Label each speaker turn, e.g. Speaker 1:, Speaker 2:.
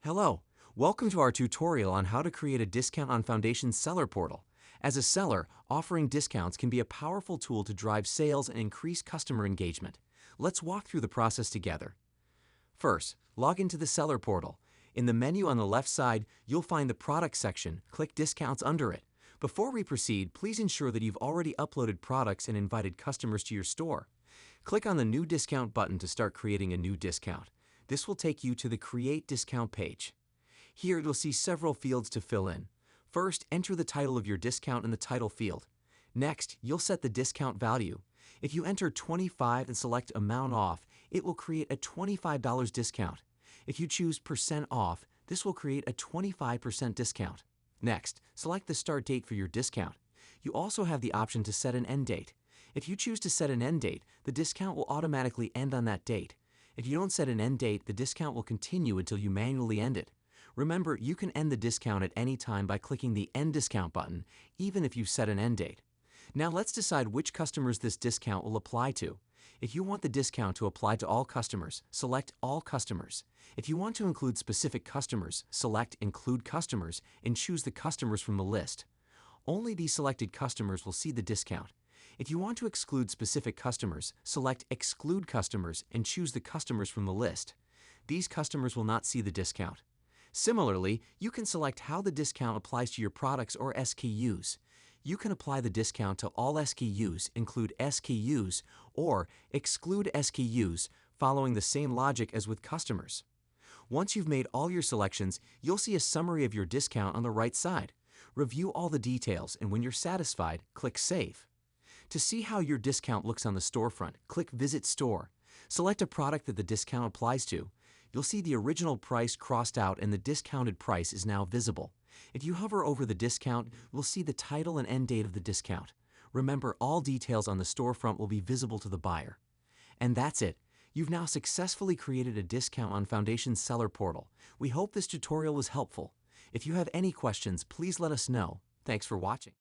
Speaker 1: Hello, welcome to our tutorial on how to create a discount on Foundation's seller portal. As a seller, offering discounts can be a powerful tool to drive sales and increase customer engagement. Let's walk through the process together. First, log into the seller portal. In the menu on the left side, you'll find the product section. Click Discounts under it. Before we proceed, please ensure that you've already uploaded products and invited customers to your store. Click on the New Discount button to start creating a new discount. This will take you to the Create Discount page. Here you'll see several fields to fill in. First, enter the title of your discount in the title field. Next, you'll set the discount value. If you enter 25 and select Amount Off, it will create a $25 discount. If you choose Percent Off, this will create a 25% discount. Next, select the start date for your discount. You also have the option to set an end date. If you choose to set an end date, the discount will automatically end on that date. If you don't set an end date, the discount will continue until you manually end it. Remember, you can end the discount at any time by clicking the End Discount button, even if you've set an end date. Now let's decide which customers this discount will apply to. If you want the discount to apply to all customers, select All Customers. If you want to include specific customers, select Include Customers and choose the customers from the list. Only these selected customers will see the discount. If you want to exclude specific customers, select Exclude Customers and choose the customers from the list. These customers will not see the discount. Similarly, you can select how the discount applies to your products or SKUs. You can apply the discount to all SKUs, include SKUs, or exclude SKUs, following the same logic as with customers. Once you've made all your selections, you'll see a summary of your discount on the right side. Review all the details, and when you're satisfied, click Save. To see how your discount looks on the storefront, click Visit Store. Select a product that the discount applies to. You'll see the original price crossed out and the discounted price is now visible. If you hover over the discount, you'll see the title and end date of the discount. Remember, all details on the storefront will be visible to the buyer. And that's it. You've now successfully created a discount on Foundation's seller portal. We hope this tutorial was helpful. If you have any questions, please let us know. Thanks for watching.